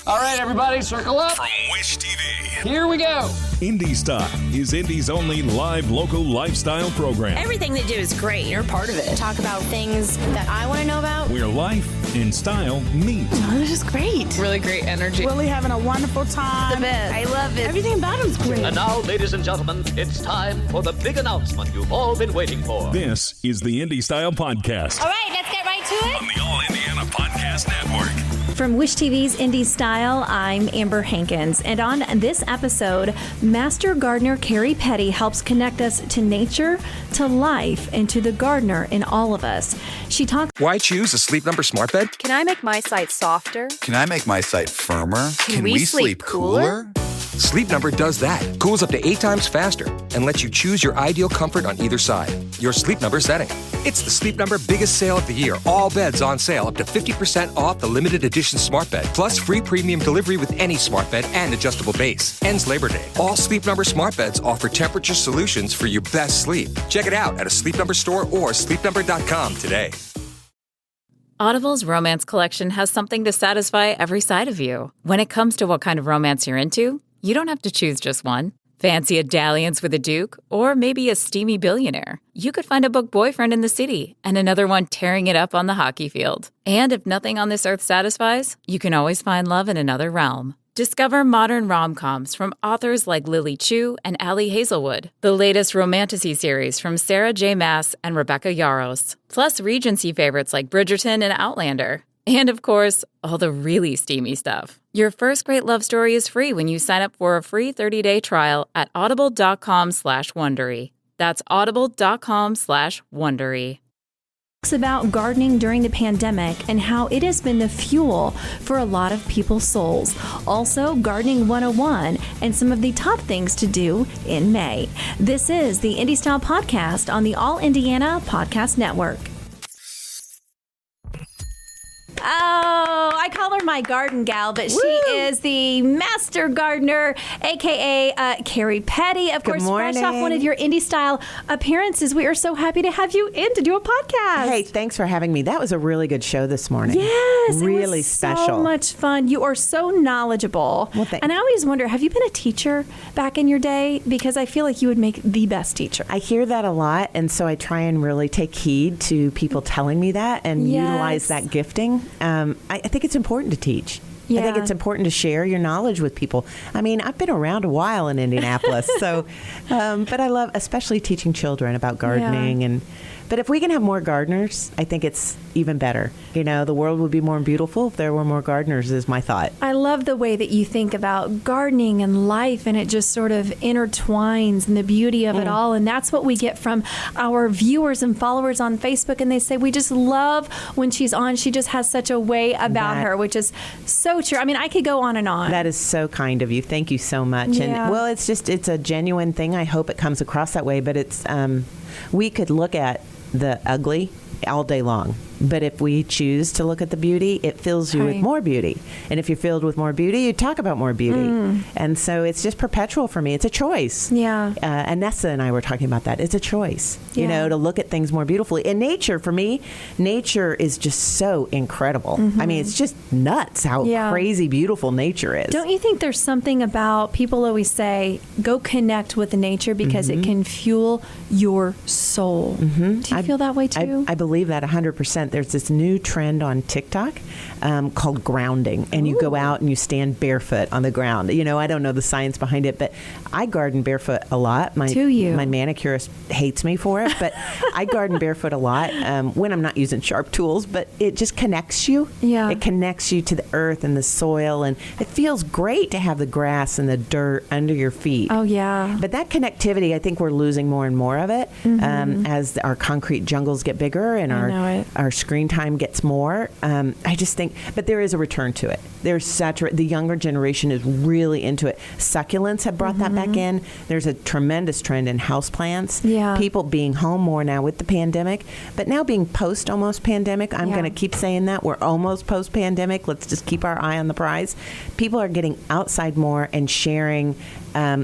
All right, everybody, circle up. From Wish TV. Here we go. Indy Style is Indy's only live local lifestyle program. Everything they do is great. You're part of it. Talk about things that I want to know about. Where life and style meet. Oh, this is great. Really great energy. Really having a wonderful time. The best. I love it. Everything about him is great. And now, ladies and gentlemen, it's time for the big announcement you've all been waiting for. This is the Indy Style Podcast. All right, let's get right to it. On the All Indiana Podcast Network. From Wish TV's Indy Style, I'm Amber Hankins, and on this episode, Master Gardener Carrie Petty helps connect us to nature, to life, and to the gardener in all of us. She talks. Why choose a Sleep Number smart bed? Can I make my site softer? Can I make my site firmer? Can we sleep cooler? Sleep Number does that. Cools up to 8 times faster and lets you choose your ideal comfort on either side. Your Sleep Number setting. It's the Sleep Number biggest sale of the year. All beds on sale up to 50% off the limited edition smart bed. Plus free premium delivery with any smart bed and adjustable base. Ends Labor Day. All Sleep Number smart beds offer temperature solutions for your best sleep. Check it out at a Sleep Number store or sleepnumber.com today. Audible's romance collection has something to satisfy every side of you. When it comes to what kind of romance you're into, you don't have to choose just one. Fancy a dalliance with a duke, or maybe a steamy billionaire. You could find a book boyfriend in the city and another one tearing it up on the hockey field. And if nothing on this earth satisfies, you can always find love in another realm. Discover modern rom-coms from authors like Lily Chu and Ali Hazelwood, the latest romantasy series from Sarah J. Maas and Rebecca Yarros, plus Regency favorites like Bridgerton and Outlander. And of course, all the really steamy stuff. Your first great love story is free when you sign up for a free 30-day trial at audible.com/Wondery. That's audible.com/Wondery. About gardening during the pandemic and how it has been the fuel for a lot of people's souls. Also, Gardening 101 and some of the top things to do in May. This is the Indy Style Podcast on the All Indiana Podcast Network. Oh, I call her my garden gal, but she is the master gardener, a.k.a. Carrie Petty. Of course, fresh off one of your Indy Style appearances. We are so happy to have you in to do a podcast. Hey, thanks for having me. That was a really good show this morning. Yes, really it was special. So much fun. You are so knowledgeable. Well, and I always wonder, have you been a teacher back in your day? Because I feel like you would make the best teacher. I hear that a lot, and so I try and really take heed to people telling me that and utilize that gifting. I think it's important to teach. Yeah. I think it's important to share your knowledge with people. I mean, I've been around a while in Indianapolis, so, but I love especially teaching children about gardening. But if we can have more gardeners, I think it's even better. You know, the world would be more beautiful if there were more gardeners, is my thought. I love the way that you think about gardening and life, and it just sort of intertwines and the beauty of it all. And that's what we get from our viewers and followers on Facebook. And they say, we just love when she's on. She just has such a way about her, which is so true. I mean, I could go on and on. That is so kind of you. Thank you so much. Yeah. And well, it's a genuine thing. I hope it comes across that way. But it's, we could look at the ugly all day long. But if we choose to look at the beauty, it fills you with more beauty. And if you're filled with more beauty, you talk about more beauty. And so it's just perpetual for me. It's a choice. Yeah. Anessa and I were talking about that. It's a choice, you know, to look at things more beautifully. And nature, for me, nature is just so incredible. I mean, it's just nuts how crazy beautiful nature is. Don't you think there's something about, people always say, go connect with nature because it can fuel your soul. Do you feel that way too? I believe that 100%. There's this new trend on TikTok called grounding, and you go out and you stand barefoot on the ground. You know, I don't know the science behind it, but I garden barefoot a lot. My manicurist hates me for it, but I garden barefoot a lot when I'm not using sharp tools, but it just connects you. Yeah. It connects you to the earth and the soil, and it feels great to have the grass and the dirt under your feet. Oh, yeah. But that connectivity, I think we're losing more and more of it as our concrete jungles get bigger and our screen time gets more. I just think, but there is a return to it. There's the younger generation is really into it. Succulents have brought that back in. There's a tremendous trend in houseplants. Yeah. People being home more now with the pandemic, but now being almost pandemic. I'm going to keep saying that. We're almost post-pandemic. Let's just keep our eye on the prize. People are getting outside more and sharing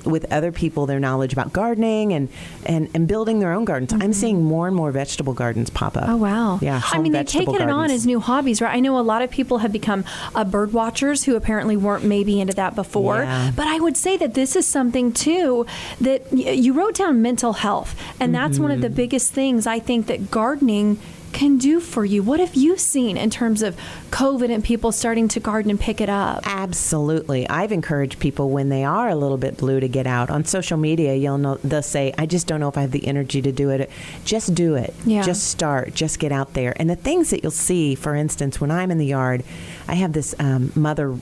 with other people their knowledge about gardening and building their own gardens. I'm seeing more and more vegetable gardens pop pop-up. Oh, wow. Yeah, I mean, they've vegetable taken it on gardens. as new hobbies, right? I know a lot of people have become bird watchers who apparently weren't maybe into that before. Yeah. But I would say that this is something, too, that you wrote down mental health. And that's one of the biggest things I think that gardening can do for you. What have you seen in terms of COVID and people starting to garden and pick it up? Absolutely. I've encouraged people when they are a little bit blue to get out. On social media, they'll say, I just don't know if I have the energy to do it. Just do it. Yeah. Just start. Just get out there. And the things that you'll see, for instance, when I'm in the yard, I have this mother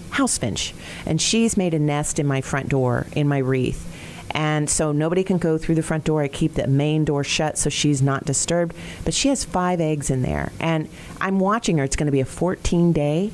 house finch, and she's made a nest in my front door in my wreath. And so nobody can go through the front door. I keep the main door shut so she's not disturbed. But she has 5 eggs in there. And I'm watching her. It's going to be a 14-day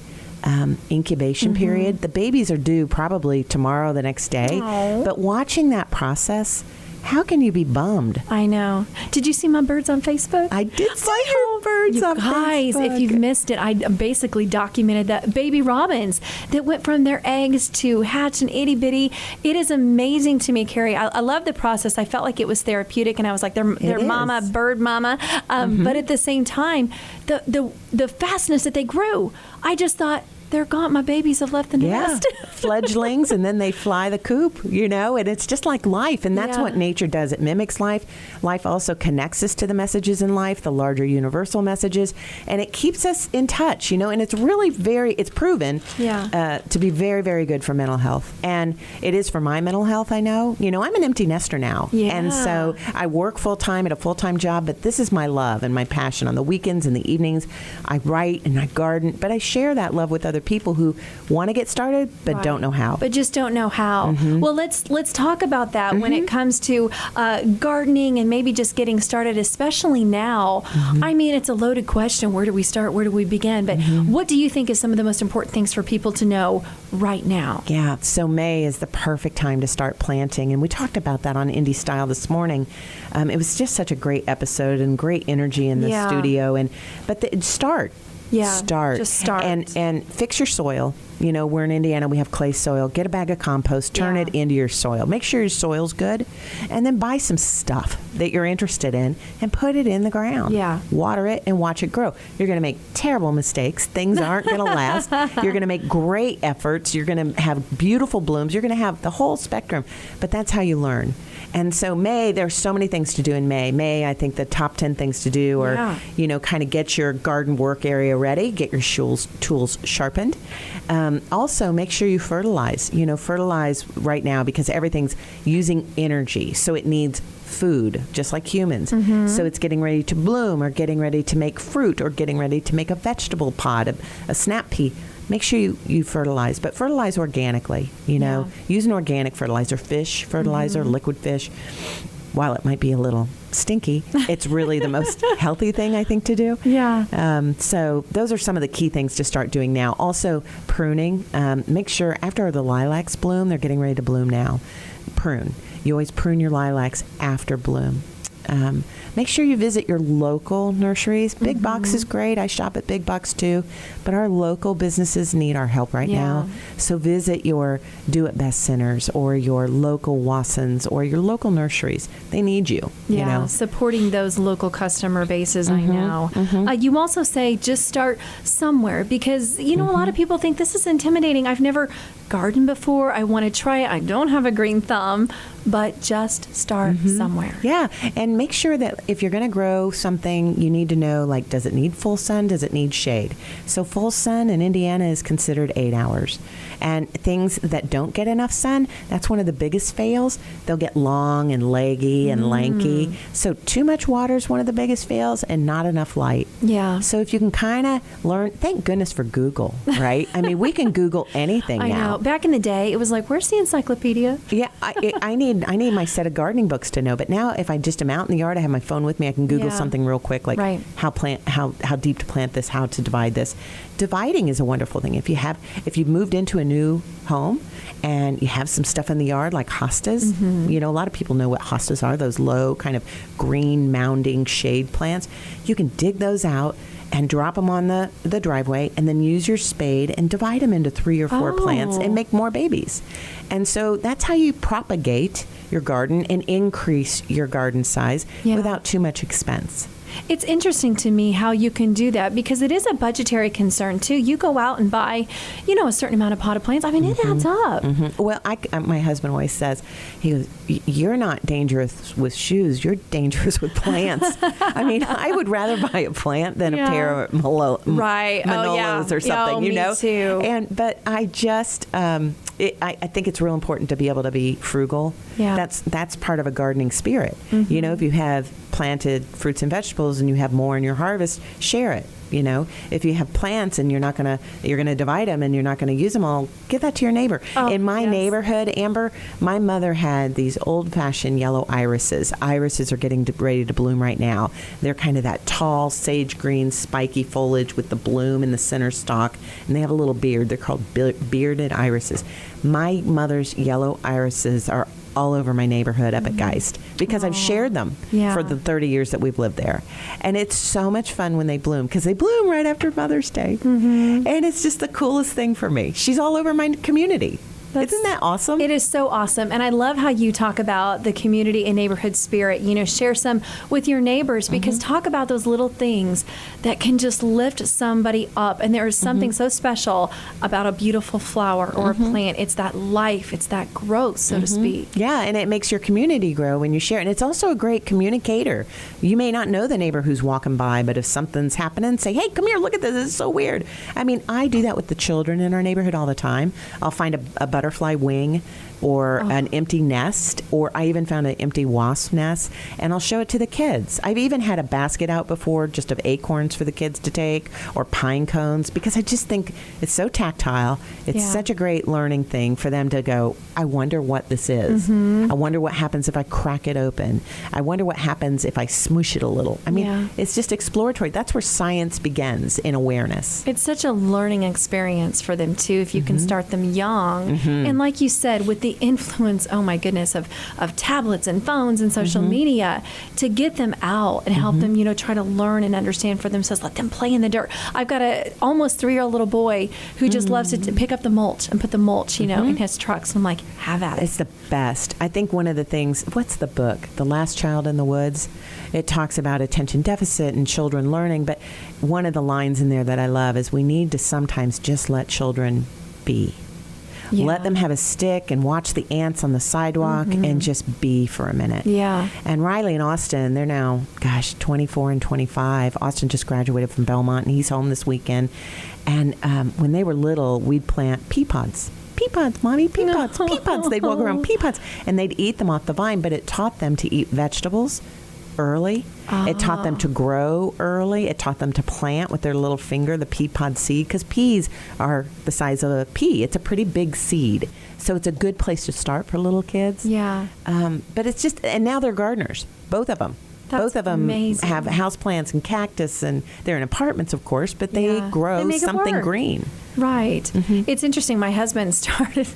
incubation period. The babies are due probably tomorrow, the next day. Aww. But watching that process, how can you be bummed? I know. Did you see my birds on Facebook? I did see your birds on Guys, Facebook. if you've missed it, I basically documented that baby robins that went from their eggs to hatch an itty bitty. It is amazing to me, Carrie. I love the process. I felt like it was therapeutic, and I was like, their mama, bird mama. But at the same time, the fastness that they grew, I just thought, they're gone. My babies have left the nest. Fledglings, and then they fly the coop, and it's just like life. And that's what nature does. It mimics life. Life also connects us to the messages in life, the larger universal messages, and it keeps us in touch, and it's really it's proven to be very, very good for mental health. And it is for my mental health, I know. I'm an empty nester now. Yeah. And so I work full-time at a full-time job, but this is my love and my passion. On the weekends and the evenings, I write and I garden, but I share that love with other people who want to get started but don't know how. But just don't know how. Well, let's talk about that when it comes to gardening and maybe just getting started, especially now. I mean, it's a loaded question. Where do we start? Where do we begin? But what do you think is some of the most important things for people to know right now? Yeah, so May is the perfect time to start planting, and we talked about that on Indy Style this morning. It was just such a great episode and great energy in the studio. But start. Yeah, start. Just start. And fix your soil. We're in Indiana, we have clay soil. Get a bag of compost, turn it into your soil. Make sure your soil's good, and then buy some stuff that you're interested in and put it in the ground. Yeah. Water it and watch it grow. You're going to make terrible mistakes. Things aren't going to last. You're going to make great efforts. You're going to have beautiful blooms. You're going to have the whole spectrum, but that's how you learn. And so May, there's so many things to do in May. May, I think the top 10 things to do are, kind of get your garden work area ready, get your tools sharpened. Also, make sure you fertilize. Fertilize right now because everything's using energy. So it needs food, just like humans. So it's getting ready to bloom or getting ready to make fruit or getting ready to make a vegetable pod, a snap pea. Make sure you fertilize, but fertilize organically. Use an organic fertilizer, fish fertilizer, liquid fish. While it might be a little stinky, it's really the most healthy thing I think to do. Yeah. So those are some of the key things to start doing now. Also, pruning. Make sure after the lilacs bloom, they're getting ready to bloom now. Prune. You always prune your lilacs after bloom. Make sure you visit your local nurseries. Big Box is great. I shop at Big Box too. But our local businesses need our help right now. So visit your Do It Best centers or your local Watsons or your local nurseries. They need you. Supporting those local customer bases, I know. You also say just start somewhere because, a lot of people think this is intimidating. I've never gardened before. I want to try it. I don't have a green thumb, but just start somewhere. Yeah, and make sure that if you're going to grow something, you need to know, does it need full sun? Does it need shade? So full sun in Indiana is considered 8 hours. And things that don't get enough sun, that's one of the biggest fails. They'll get long and leggy and lanky. So too much water is one of the biggest fails and not enough light. Yeah. So if you can kind of learn, thank goodness for Google, right? I mean, we can Google anything now. I know. Back in the day, it was like, where's the encyclopedia? Yeah, I need my set of gardening books to know. But now, if I just am out in the yard, I have my phone with me. I can Google something real quick, like how deep to plant this, how to divide this. Dividing is a wonderful thing. If you've moved into a new home and you have some stuff in the yard like hostas, a lot of people know what hostas are. Those low kind of green mounding shade plants. You can dig those out and drop them on the driveway and then use your spade and divide them into 3 or 4 plants and make more babies. And so that's how you propagate your garden and increase your garden size without too much expense. It's interesting to me how you can do that because it is a budgetary concern too. You go out and buy, a certain amount of potted plants. I mean, it adds up. Well, my husband always says, he goes, "You're not dangerous with shoes. You're dangerous with plants." I mean, I would rather buy a plant than a pair of Manolos or something. Me too. But I just. I think it's real important to be able to be frugal. Yeah. That's part of a gardening spirit. If you have planted fruits and vegetables and you have more in your harvest, share it. If you have plants and you're going to divide them and you're not going to use them all, give that to your neighbor. In my neighborhood, Amber, my mother had these old-fashioned yellow irises. Irises are getting ready to bloom right now. They're kind of that tall, sage green, spiky foliage with the bloom in the center stalk, and they have a little beard. They're called bearded irises. My mother's yellow irises are all over my neighborhood up at Geist because I've shared them for the 30 years that we've lived there. And it's so much fun when they bloom because they bloom right after Mother's Day. And it's just the coolest thing for me. She's all over my community. Isn't that awesome? It is so awesome. And I love how you talk about the community and neighborhood spirit. Share some with your neighbors because talk about those little things that can just lift somebody up. And there is something so special about a beautiful flower or a plant. It's that life. It's that growth, so to speak. Yeah, and it makes your community grow when you share. And it's also a great communicator. You may not know the neighbor who's walking by, but if something's happening, say, "Hey, come here, look at this. This is so weird." I mean, I do that with the children in our neighborhood all the time. I'll find a butterfly wing or an empty nest, or I even found an empty wasp nest, and I'll show it to the kids. I've even had a basket out before just of acorns for the kids to take or pine cones because I just think it's so tactile. It's such a great learning thing for them to go, "I wonder what this is. I wonder what happens if I crack it open. I wonder what happens if I smoosh it a little." I mean, it's just exploratory. That's where science begins in awareness. It's such a learning experience for them too if you can start them young. And like you said, with the influence, oh my goodness, of tablets and phones and social media, to get them out and help them, try to learn and understand for themselves. Let them play in the dirt. I've got a almost 3-year-old little boy who just loves to pick up the mulch and put the mulch, in his trucks. And I'm like, have at it. It's the best. I think one of the things, what's the book? The Last Child in the Woods? It talks about attention deficit and children learning, but one of the lines in there that I love is we need to sometimes just let children be. Let them have a stick and watch the ants on the sidewalk and just be for a minute. Yeah. And Riley and Austin, they're now, 24 and 25. Austin just graduated from Belmont, and he's home this weekend. And when they were little, we'd plant pea pods. Pea pods, Mommy, pea pods, pea pods. They'd walk around, pea pods. And they'd eat them off the vine, but it taught them to eat vegetables early. It taught them to grow early. It taught them to plant with their little finger the pea pod seed, because peas are the size of a pea. It's a pretty big seed. So it's a good place to start for little kids. Yeah. But it's just, and now they're gardeners, both of them. Both of them amazing. have houseplants and cactus, and they're in apartments, of course, but they grow something green. Right. It's interesting. My husband started,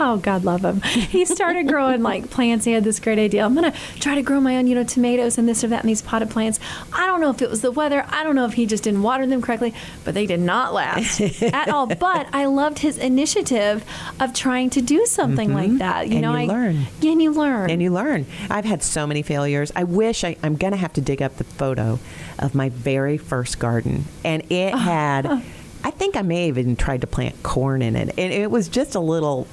oh, God love him. He started growing like plants. He had this great idea. I'm going to try to grow my own, tomatoes and this or that and these potted plants. I don't know if it was the weather. I don't know if he just didn't water them correctly, but they did not last at all. But I loved his initiative of trying to do something like that. You learn. Yeah, and you learn. And you learn. I've had so many failures. I wish I'm going to have to dig up the photo of my very first garden. And it had, I think I may have even tried to plant corn in it. And it was just a little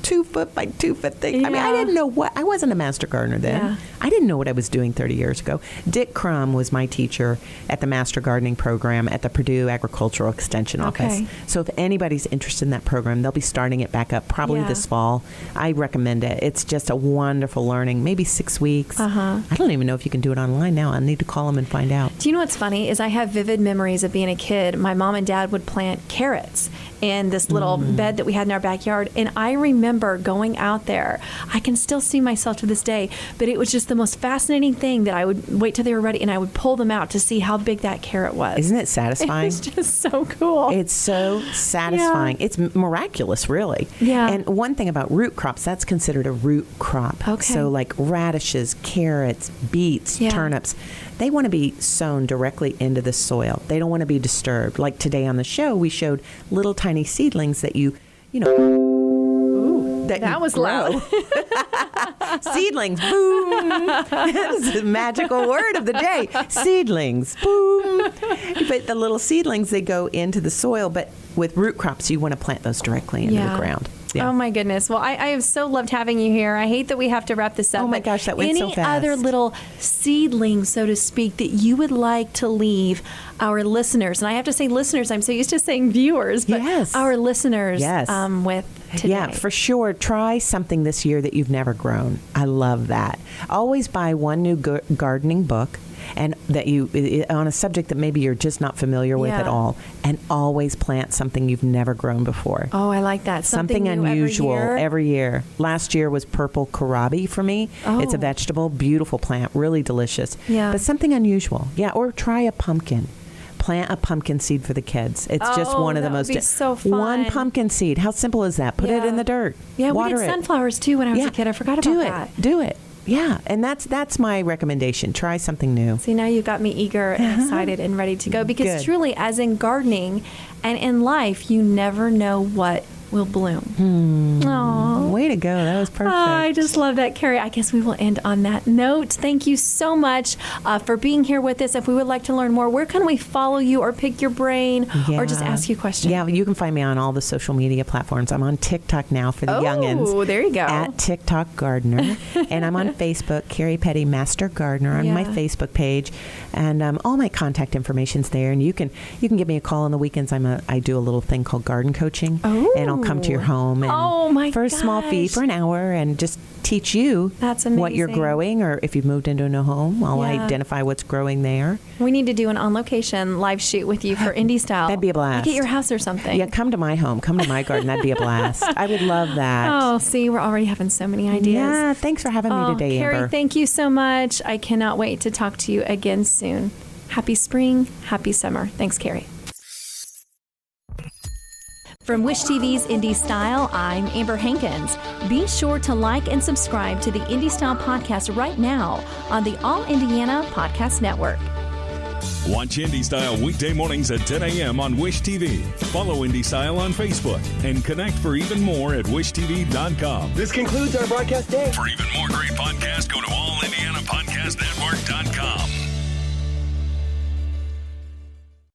2-foot by 2-foot thing. Yeah. I mean, I didn't know I wasn't a master gardener then. Yeah. I didn't know what I was doing 30 years ago. Dick Crum was my teacher at the Master Gardening Program at the Purdue Agricultural Extension Office. So if anybody's interested in that program, they'll be starting it back up probably this fall. I recommend it. It's just a wonderful learning, maybe 6 weeks. I don't even know if you can do it online now. I need to call them and find out. Do you know what's funny is I have vivid memories of being a kid. My mom and dad would plant carrots in this little bed that we had in our backyard. And I remember going out there. I can still see myself to this day, but it was just the most fascinating thing that I would wait till they were ready and I would pull them out to see how big that carrot was. Isn't it satisfying? It's just so cool. It's so satisfying. It's miraculous, really. Yeah. And one thing about root crops, that's considered a root crop. Okay. So like radishes, carrots, beets, turnips, they want to be sown directly into the soil. They don't want to be disturbed. Like today on the show, we showed little tiny seedlings that that was loud. Seedlings, boom. This is the magical word of the day. Seedlings, boom. But the little seedlings, they go into the soil, but with root crops, you want to plant those directly into the ground. Yeah. Oh, my goodness. Well, I have so loved having you here. I hate that we have to wrap this up. Oh, my gosh, that went so fast. Any other little seedlings, so to speak, that you would like to leave our listeners? And I have to say listeners. I'm so used to saying viewers, but our listeners with today. Yeah, for sure. Try something this year that you've never grown. I love that. Always buy one new gardening book. And that you on a subject that maybe you're just not familiar with at all, and always plant something you've never grown before. Oh, I like that. Something unusual every year. Last year was purple kohlrabi for me. Oh. It's a vegetable, beautiful plant, really delicious. Yeah. But something unusual. Yeah, or try a pumpkin. Plant a pumpkin seed for the kids. It's just one of the most. So fun. One pumpkin seed. How simple is that? Put it in the dirt. Yeah, water we did sunflowers too when I was a kid. I forgot about that. Do it. Yeah, and that's my recommendation. Try something new. See, now you've got me eager and excited and ready to go, because truly, as in gardening and in life, you never know what will bloom. Aww. Way to go. That was perfect. I just love that, Carrie. I guess we will end on that note. Thank you so much for being here with us. If we would like to learn more, where can we follow you or pick your brain or just ask you questions? Yeah, you can find me on all the social media platforms. I'm on TikTok now for the youngins. Oh, there you go. At TikTok Gardener. And I'm on Facebook, Carrie Petty Master Gardener on my Facebook page. And all my contact information's there. And you can give me a call on the weekends. I do a little thing called garden coaching. Oh. And I'll come to your home and for a small fee for an hour and just teach you what you're growing, or if you've moved into a new home, I'll identify what's growing there. We need to do an on-location live shoot with you for Indy Style. That'd be a blast. Like at your house or something. Yeah, come to my home. Come to my garden. That'd be a blast. I would love that. Oh, see, we're already having so many ideas. Yeah, thanks for having me today, Carrie, Amber. thank you so much. I cannot wait to talk to you again soon. Happy spring. Happy summer. Thanks, Carrie. From Wish TV's Indy Style, I'm Amber Hankins. Be sure to like and subscribe to the Indy Style Podcast right now on the All Indiana Podcast Network. Watch Indy Style weekday mornings at 10 a.m. on Wish TV. Follow Indy Style on Facebook and connect for even more at wishtv.com. This concludes our broadcast day. For even more great podcasts, go to allindianapodcastnetwork.com.